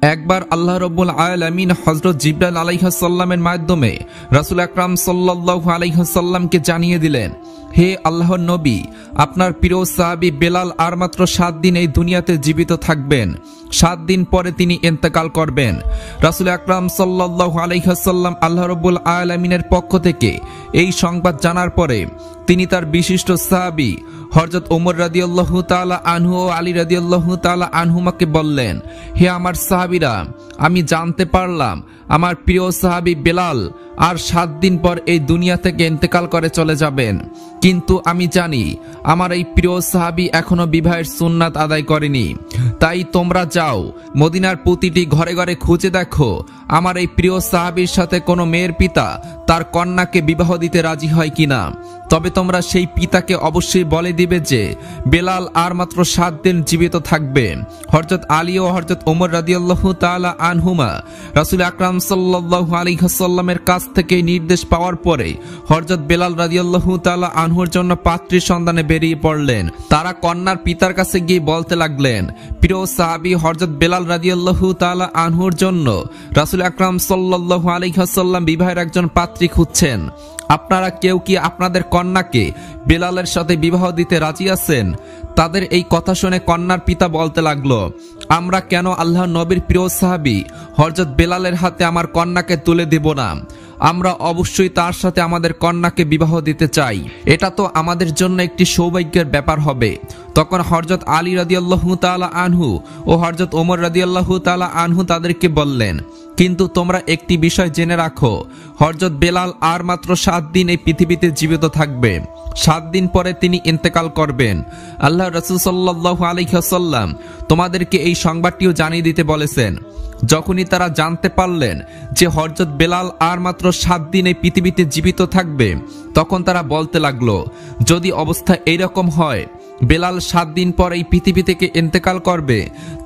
একবার আল্লাহ রাব্বুল আলামিন হযরত জিবরাইল আলাইহিস সালামের মাধ্যমে রাসূল আকরাম সাল্লাল্লাহু আলাইহি ওয়াসাল্লামকে জানিয়ে দিলেন, হে আল্লাহর নবী, আপনার প্রিয় সাহাবী বেলাল আর মাত্র 7 দিন এই দুনিয়াতে জীবিত থাকবেন। 7 দিন পরে তিনি ইন্তেকাল করবেন। রাসূল আকরাম সাল্লাল্লাহু আলাইহি ওয়াসাল্লাম আল্লাহ রাব্বুল আলামিনের পক্ষ থেকে এই সংবাদ জানার পরে তিনি তার বিশিষ্ট সাহাবী হযরত ওমর রাদিয়াল্লাহু তাআলা আনহু ও আলী রাদিয়াল্লাহু তাআলা আনহুমাকে বললেন, হে আমার সাহাবীরা, আমি জানতে পারলাম আমার প্রিয় সাহাবী বেলাল আর 7 দিন পর এই দুনিয়া থেকে ইন্তেকাল করে চলে যাবেন। কিন্তু আমি জানি আমার এই প্রিয় সাহাবী এখনো বিবাহের সুন্নাত আদায় করেনি। তাই তোমরা যাও, মদিনার প্রতিটি ঘরে ঘরে খুঁজে দেখো আমার এই প্রিয় সাহাবীর সাথে কোনো মেয়ের পিতা তার কন্যাকে বিবাহ দিতে রাজি হয় কিনা। তবে তোমরা সেই পিতাকে অবশ্যই বলে দিবে যে বেলাল আর মাত্র 7 দিন জীবিত থাকবে। হযরত আলী ও হযরত ওমর রাদিয়াল্লাহু তাআলা আনহুমা রাসূল আকরাম সাল্লাল্লাহু আলাইহি ওয়াসাল্লামের কাছ থেকে নির্দেশ পাওয়ার পরে হযরত বেলাল রাদিয়াল্লাহু তাআলা আনহুর জন্য পাত্রীর সন্ধানে বেরিয়ে পড়লেন। তারা কন্যার পিতার কাছে গিয়ে বলতে লাগলেন, প্রিয় সাহাবী হযরত বেলাল রাদিয়াল্লাহু তাআলা আনহুর জন্য রাসূল আকরাম সাল্লাল্লাহু আলাইহি ওয়াসাল্লাম বিবাহের একজন পাত্রী খুঁজছেন। আপনারা কেউ কি আপনাদের কন্যাকে বেলালের সাথে বিবাহ দিতে রাজি আছেন? তাদের এই কথা শুনে কন্যার পিতা বলতে লাগলো, আমরা কেন আল্লাহর নবীর প্রিয় সাহাবী হযরত বেলালের হাতে আমার কন্যাকে তুলে দেব না। আমরা অবশ্যই তার সাথে আমাদের কন্যাকে বিবাহ দিতে চাই। এটা তো আমাদের জন্য একটি সৌভাগ্যের ব্যাপার হবে। তখন হযরত আলী রাদিয়াল্লাহু তাআলা আনহু ও হযরত ওমর রাদিয়াল্লাহু তাআলা আনহু তাদেরকে বললেন, কিন্তু তোমরা একটি বিষয় জেনে রাখো, হযরত বেলাল আর মাত্র 7 দিন এই পৃথিবীতে জীবিত থাকবে। 7 দিন পরে তিনি ইন্তেকাল করবেন। আল্লাহ রাসূল সাল্লাল্লাহু আলাইহি ওয়াসাল্লাম তোমাদেরকে এই সংবাদটিও জানিয়ে দিতে বলেছেন। যখনই তারা জানতে পারলেন যে হযরত বেলাল আর মাত্র 7 দিন এই পৃথিবীতে জীবিত থাকবে, তখন তারা বলতে লাগলো, যদি অবস্থা এইরকম হয় বেলাল 7 দিন পর এই পৃথিবী থেকে ইন্তেকাল করবে,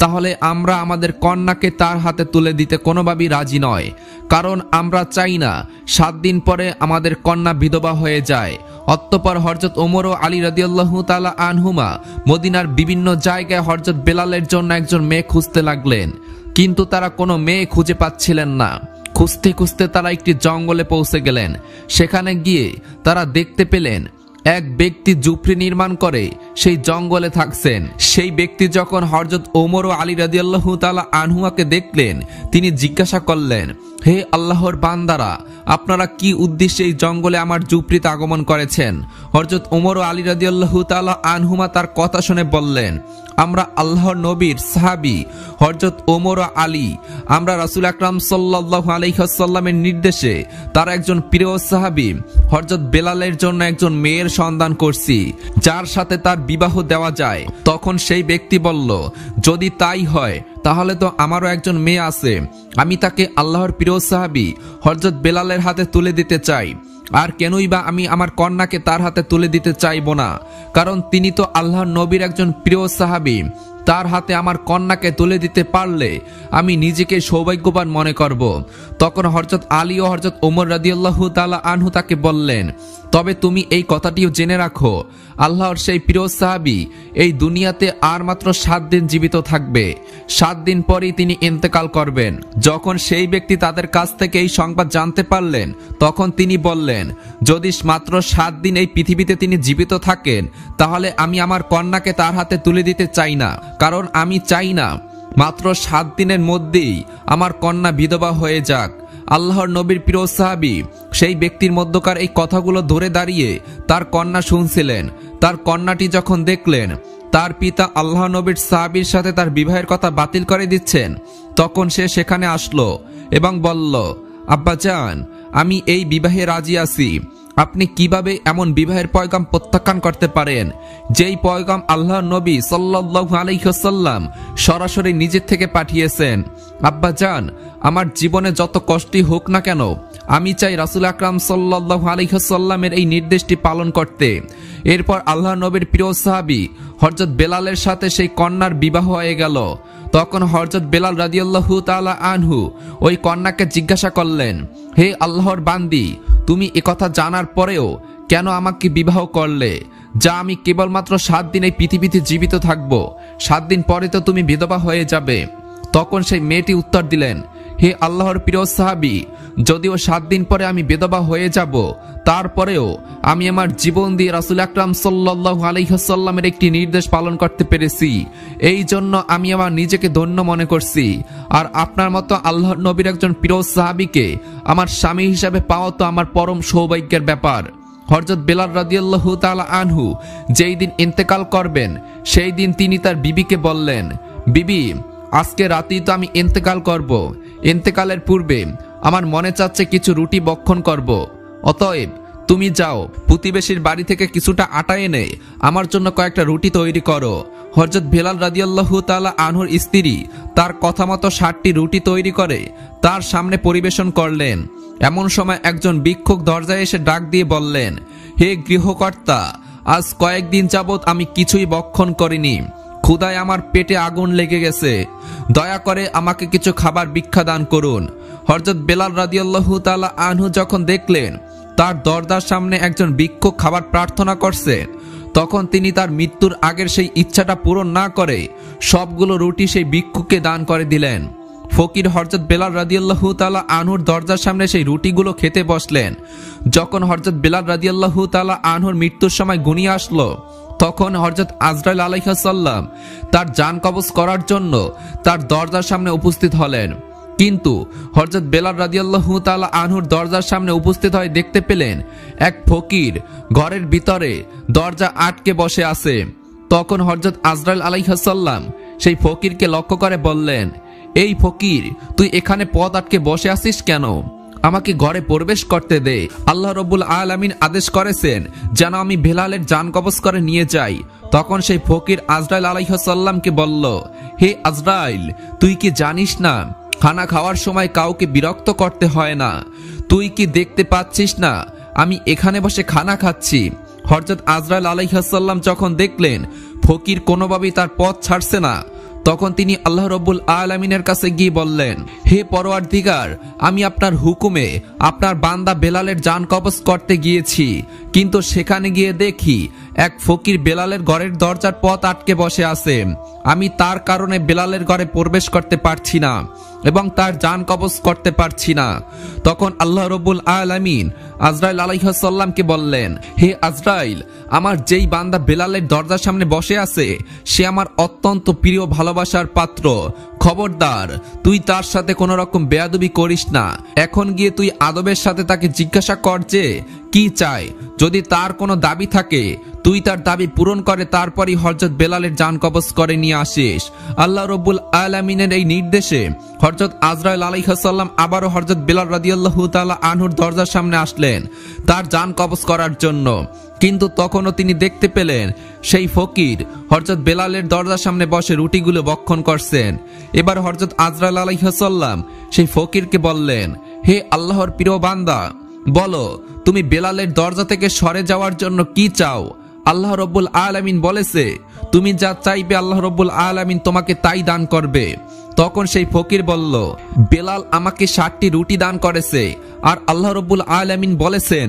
তাহলে আমরা আমাদের কন্যাকে তার হাতে তুলে দিতে কোনোভাবেই রাজি নয়। কারণ আমরা চাই না 7 দিন পরে আমাদের কন্যা বিধবা হয়ে যায়। অতঃপর হযরত ওমর ও আলী রাদিয়াল্লাহু তাআলা আনহুমা মদিনার বিভিন্ন জায়গায় হযরত বেলালের জন্য একজন মেয়ে খুঁজতে লাগলেন, কিন্তু তারা কোনো মেয়ে খুঁজে পাচ্ছিলেন না। খুঁজতে খুঁজতে তারা একটি জঙ্গলে পৌঁছে গেলেন। সেখানে গিয়ে তারা দেখতে পেলেন এক ব্যক্তি ঝুপড়ি নির্মাণ করে সেই জঙ্গলে থাকছেন। সেই ব্যক্তি যখন হযরত ওমর ও আলী রাদিয়াল্লাহু তাআলা আনহুমাকে দেখলেন, তিনি জিজ্ঞাসা করলেন, হে আল্লাহর বান্দারা, আপনারা কি উদ্দেশ্যে এই জঙ্গলে আমার ঝুপড়িতে আগমন করেছেন? হযরত ওমর ও আলী রাদিয়াল্লাহু তাআলা আনহুমা তার কথা শুনে বললেন, আমরা আল্লাহর নবীর সাহাবী হযরত ওমর ও আলী, আমরা রাসূল আকরাম সাল্লাল্লাহু আলাইহি ওয়াসাল্লামের নির্দেশে তার একজন প্রিয় সাহাবী হযরত বেলালের জন্য একজন মেয়ের সন্ধান করছি, যার সাথে তার বিবাহ দেওয়া যায়। তখন সেই ব্যক্তি বলল, যদি তাই হয় তাহলে তো আমারও একজন মেয়ে আছে, আমি তাকে আল্লাহর প্রিয় সাহাবী হযরত বেলালের হাতে তুলে দিতে চাই। আর কেনই বা আমি আমার কন্যাকে তার হাতে তুলে দিতে চাইব না, কারণ তিনি তো আল্লাহর নবীর একজন প্রিয় সাহাবী। তার হাতে আমার কন্যাকে তুলে দিতে পারলে আমি নিজেকে সৌভাগ্যবান মনে করব। তখন হযরত আলী ও হযরত ওমর রাদিয়াল্লাহু তাআলা আনহু তাকে বললেন, তবে তুমি এই কথাটিও জেনে রাখো, আল্লাহর সেই প্রিয় সাহাবী এই দুনিয়াতে আর মাত্র 7 দিন জীবিত থাকবে। 7 দিন পরেই তিনি ইন্তেকাল করবেন। যখন সেই ব্যক্তি তাদের কাছ থেকে এই সংবাদ জানতে পারলেন, তখন তিনি বললেন, যদি মাত্র 7 দিন এই পৃথিবীতে তিনি জীবিত থাকেন, তাহলে আমি আমার কন্যাকে তার হাতে তুলে দিতে চাই না। কারণ আমি চাই না মাত্র 7 দিনের মধ্যেই আমার কন্যা বিধবা হয়ে যাক। আল্লাহর নবীর প্রিয় সাহাবী সেই ব্যক্তির মধ্যকার এই কথাগুলো ধরে দাঁড়িয়ে তার কন্যা শুনছিলেন। তার কন্যাটি যখন দেখলেন তার পিতা আল্লাহ নবীর সাহাবীর সাথে তার বিবাহের কথা বাতিল করে দিচ্ছেন, তখন সে সেখানে আসলো এবং বলল, আব্বাজান, আমি এই বিবাহে রাজি আছি। আপনি কিভাবে এমন বিবাহের পয়গাম প্রত্যাখ্যান করতে পারেন, যেই পয়গাম আল্লাহর নবী সাল্লাল্লাহু আলাইহি ওয়াসাল্লাম সরাসরি নিজের থেকে পাঠিয়েছেন? আব্বাজান, আমার জীবনে যত কষ্টই হোক না কেন, আমি চাই রাসূল আকরাম সাল্লাল্লাহু আলাইহি ওয়াসাল্লামের এই নির্দেশটি পালন করতে। এরপর আল্লাহর নবীর প্রিয় সাহাবী হযরত বেলালের সাথে সেই কন্যার বিবাহ হয়ে গেল। তখন হযরত বেলাল রাদিয়াল্লাহু তাআলা আনহু ওই কন্যাকে জিজ্ঞাসা করলেন, হে আল্লাহর বান্দি, তুমি একথা জানার পরেও কেন আমাকে বিবাহ করলে, যা আমি কেবলমাত্র 7 দিন এই পৃথিবীতে জীবিত থাকব? 7 দিন পরে তো তুমি বিধবা হয়ে যাবে। তখন সেই মেয়েটি উত্তর দিলেন, হে আল্লাহর প্রিয় সাহাবী, যদিও 7 দিন পরে আমি বিধবা হয়ে যাব, তারপরেও আমি আমার জীবন দিয়ে রাসূল আকরাম সাল্লাল্লাহু আলাইহি ওয়াসাল্লামের একটি নির্দেশ পালন করতে পেরেছি, এই জন্য আমি আমার নিজেকে ধন্য মনে করছি। আর আপনার মতো আল্লাহর নবীর একজন প্রিয় সাহাবীকে আমার স্বামী হিসাবে পাওয়া তো আমার পরম সৌভাগ্যের ব্যাপার। হযরত বেলাল রাদিয়াল্লাহু তাআলা আনহু যেই দিন ইন্তেকাল করবেন, সেই দিন তিনি তার বিবিকে বললেন, বিবি, আজকে রাতেই তো আমি ইন্তেকাল করব। ইন্তেকালের পূর্বে আমার মনে চাচ্ছে কিছু রুটি বক্ষণ করব। অতএব তুমি যাও, প্রতিবেশীর বাড়ি থেকে কিছুটা আটা এনে আমার জন্য কয়েকটা রুটি তৈরি করো। হযরত বেলাল রাদিয়াল্লাহু তাআলা আনহুর স্ত্রী তার কথা মতো 60টি রুটি তৈরি করে তার সামনে পরিবেশন করলেন। এমন সময় একজন ভিক্ষুক দরজায় এসে ডাক দিয়ে বললেন, হে গৃহকর্তা, আজ কয়েকদিন যাবৎ আমি কিছুই বক্ষণ করিনি, ক্ষুধায় আমার পেটে আগুন লেগে গেছে, দয়া করে আমাকে কিছু খাবার ভিক্ষা দান করুন। হযরত বেলাল রাদিয়াল্লাহু তাআলা আনহু যখন দেখলেন তার দরজার সামনে একজন ভিক্ষুক খাবার প্রার্থনা করছে, তখন তিনি তার মৃত্যুর আগের সেই ইচ্ছাটা পূরণ না করে সবগুলো রুটি সেই ভিক্ষুককে দান করে দিলেন। ফকির হযরত বেলাল রাদিয়াল্লাহু তাআলা আনহুর দরজার সামনে সেই রুটিগুলো খেতে বসলেন। যখন হযরত বেলাল রাদিয়াল্লাহু তাআলা আনহুর মৃত্যুর সময় ঘনিয়ে আসলো, তখন হযরত আজরাইল আলাইহিস সালাম তার জান কবজ করার জন্য তার দরজার সামনে উপস্থিত হলেন। কিন্তু হযরত বেলাল রাদিয়াল্লাহু তাআলা আনহুর দরজার সামনে উপস্থিত হয়ে দেখতে পেলেন এক ফকির ঘরের ভিতরে দরজা আটকে বসে আছে। তখন হযরত আজরাইল আলাইহিস সালাম সেই ফকিরকে লক্ষ্য করে বললেন, এই ফকির, তুই এখানে পথ আটকে বসে আছিস কেন? আমাকে ঘরে প্রবেশ করতে দে। আল্লাহ রাব্বুল আলামিন আদেশ করেছেন যেন আমি বেলালের জান কবজ করে নিয়ে যাই। তখন সেই ফকির আজরাইল আলাইহিস সালামকে বলল, হে আজরাইল, তুই কি জানিস না খানা খাওয়ার সময় কাউকে বিরক্ত করতে হয় না? তুই কি দেখতে পাচ্ছিস না আমি এখানে বসে খানা খাচ্ছি? হযরত আজরাইল আলাইহিস সালাম যখন দেখলেন ফকির কোনোভাবেই তার পথ ছাড়ছে না, তখন তিনি আল্লাহ রাব্বুল আলামিনের কাছে গিয়ে বললেন, হে পরওয়ারদিগার, আমি আপনার হুকুমে আপনার বান্দা বেলালের জান কবজ করতে গিয়েছি, কিন্তু সেখানে গিয়ে দেখি এক ফকির বেলালের ঘরের দরজার পথ আটকে বসে আছে। আমি তার কারণে বেলালের ঘরে প্রবেশ করতে পারছি না এবং তার জান কবজ করতে পারছি না। তখন আল্লাহ রাব্বুল আলামিন আজরাইল আলাইহিস সালামকে বললেন, হে আজরাইল, আমার যেই বান্দা বেলালের দরজার সামনে বসে আছে সে আমার অত্যন্ত প্রিয় ভালোবাসার পাত্র। খবরদার, তুই তার সাথে কোনো রকম বেয়াদবি করিস না। এখন গিয়ে তুই আদবের সাথে তাকে জিজ্ঞাসা কর যে কি চায়। যদি তার কোনো দাবি থাকে তুই তার দাবি পূরণ করে তারপরই হযরত বেলালের জান কবজ করে নিয়ে আসিস। আল্লাহ রাব্বুল আলামিনের এই নির্দেশে হযরত আজরাইল আলাইহিস সালাম আবারও হযরত বেলাল রাদিয়াল্লাহু তাআলা আনহুর দরজার সামনে আসলেন তার জান কবজ করার জন্য। কিন্তু তখনও তিনি দেখতে পেলেন সেই ফকির হযরত বেলালের দরজার সামনে বসে রুটিগুলো ভক্ষণ করছেন। এবার হযরত আজরাইল আলাইহিস সালাম সেই ফকিরকে বললেন, হে আল্লাহর প্রিয় বান্দা, বলো তুমি বেলালের দরজা থেকে সরে যাওয়ার জন্য কি চাও? আল্লাহ রাব্বুল আলামিন বলেছে তুমি যা চাইবে আল্লাহ রাব্বুল আলামিন তোমাকে তাই দান করবে। তখন সেই ফকির বলল, বেলাল আমাকে 60টি রুটি দান করেছে, আর আল্লাহ রাব্বুল আলামিন বলেছেন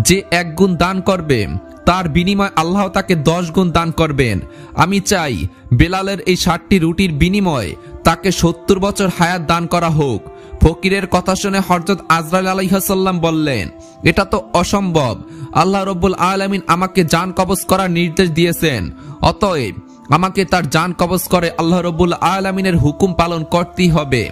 যে 1 গুণ দান করবে তার বিনিময়ে আল্লাহ তাকে 10 গুণ দান করবেন। আমি চাই বেলালের এই 60টি রুটির বিনিময়ে তাকে 70 বছর হায়াত দান করা হোক। ফকিরের কথা শুনে হযরত আজরাইল আলাইহিস সালাম বললেন, এটা তো অসম্ভব। আল্লাহ রাব্বুল আলামিন আমাকে জান কবজ করার নির্দেশ দিয়েছেন, অতএব আমাকে তার জান কবজ করে আল্লাহ রাব্বুল আলামিনের হুকুম পালন করতেই হবে।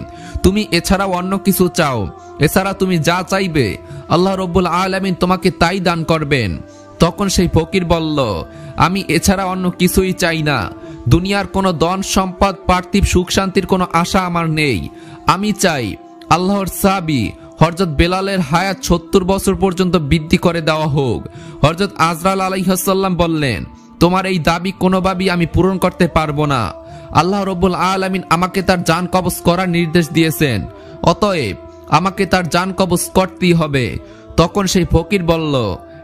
তুমি এছাড়াও অন্য কিছু চাও, এছাড়া তুমি যা চাইবে আল্লাহ রাব্বুল আলামিন তোমাকে তাই দান করবেন। তখন সেই ফকির বলল, আমি এছাড়া অন্য কিছুই চাই না। দুনিয়ার কোনো ধন সম্পদ, পার্থিব সুখ শান্তির কোনো আশা আমার নেই। আমি চাই আল্লাহর সাহাবী হযরত বেলালের হায়াত 70 বছর পর্যন্ত বৃদ্ধি করে দেওয়া হোক। হযরত আজরাইল আলাইহিস সালাম বললেন, তোমার এই দাবি কোনোভাবেই আমি পূরণ করতে পারবো না। আল্লাহ রাব্বুল আলামিন আমাকে তার জান কবজ করার নির্দেশ দিয়েছেন, অতএব আমাকে তার জান কবজ করতেই হবে। তখন সেই ফকির বলল,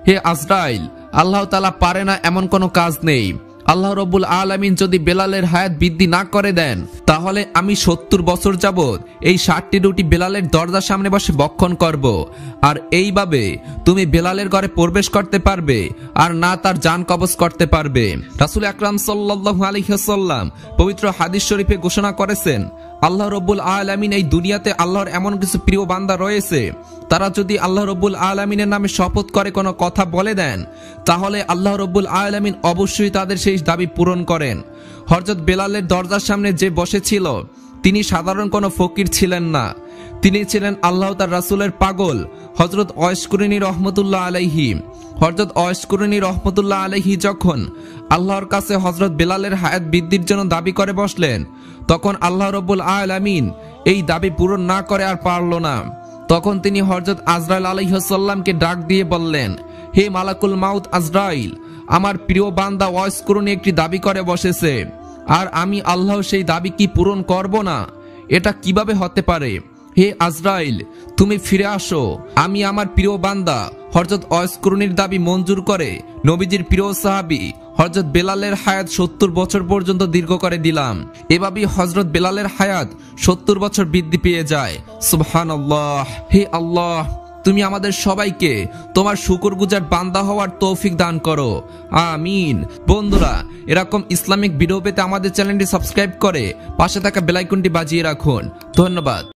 হে আজরাইল, আল্লাহ তাআলা পারে না এমন কোনো কাজ নেই। আল্লাহ রাব্বুল আলামিন যদি বেলালের হায়াত বৃদ্ধি না করে দেন তাহলে আমি 70 বছর যাবত এই 60টি রুটি বেলালের দরজার সামনে বসে ভক্ষণ করব, আর এইভাবে তুমি বেলালের ঘরে প্রবেশ করতে পারবে আর না তার জান কবজ করতে পারবে। রাসূল আকরাম সাল্লাল্লাহু আলাইহি ওয়াসাল্লাম পবিত্র হাদিস শরীফে ঘোষণা করেছেন, আল্লাহ রব্বুল আলামিন এই দুনিয়াতে আল্লাহর এমন কিছু প্রিয় বান্দা রয়েছে, তারা যদি আল্লাহ রব্বুল আলামিনের নামে শপথ করে কোনো কথা বলে দেন, তাহলে আল্লাহ রব্বুল আলামিন অবশ্যই তাদের সেই দাবি পূরণ করেন। হযরত বেলালের দরজার সামনে যে বসেছিল, তিনি সাধারণ কোনো ফকির ছিলেন না, তিনি ছিলেন আল্লাহ তার রাসূলের পাগল হযরত ওয়াইস কুরনি রহমতুল্লাহ আলাইহি। হযরত ওয়াইস কুরনি রহমতুল্লাহ আলাইহি যখন আল্লাহর কাছে হযরত বেলালের হায়াত বৃদ্ধির জন্য দাবি করে বসলেন, তখন আল্লাহ রব্বুল আলামিন এই দাবি পূরণ না করে আর পারল না। তখন তিনি হযরত আজরাইল আলাইহিস সালামকে ডাক দিয়ে বললেন, হে মালাকুল মাউত আজরাইল, আমার প্রিয় বান্দা ওয়াইস কুরনি একটি দাবি করে বসেছে, আর আমি আল্লাহ সেই দাবি কি পূরণ করব না? এটা কিভাবে হতে পারে? হে আজরাইল, তুমি ফিরে আসো। আমি আমার প্রিয় বান্দা হযরত ওয়াইস কুরনির দাবি মঞ্জুর করে নবীজির প্রিয় সাহাবী হযরত বেলালের হায়াত 70 বছর পর্যন্ত দীর্ঘ করে দিলাম। এভাবেই হযরত বেলালের হায়াত 70 বছর বৃদ্ধি পেয়ে যায়। সুবহানাল্লাহ। হে আল্লাহ, তুমি আমাদের সবাইকে তোমার শুকরগুজার বান্দা হওয়ার তৌফিক দান করো, আমিন। বন্ধুরা, এরকম ইসলামিক ভিডিও পেতে আমাদের চ্যানেলটি সাবস্ক্রাইব করে পাশে থাকা বেল আইকনটি বাজিয়ে রাখুন। ধন্যবাদ।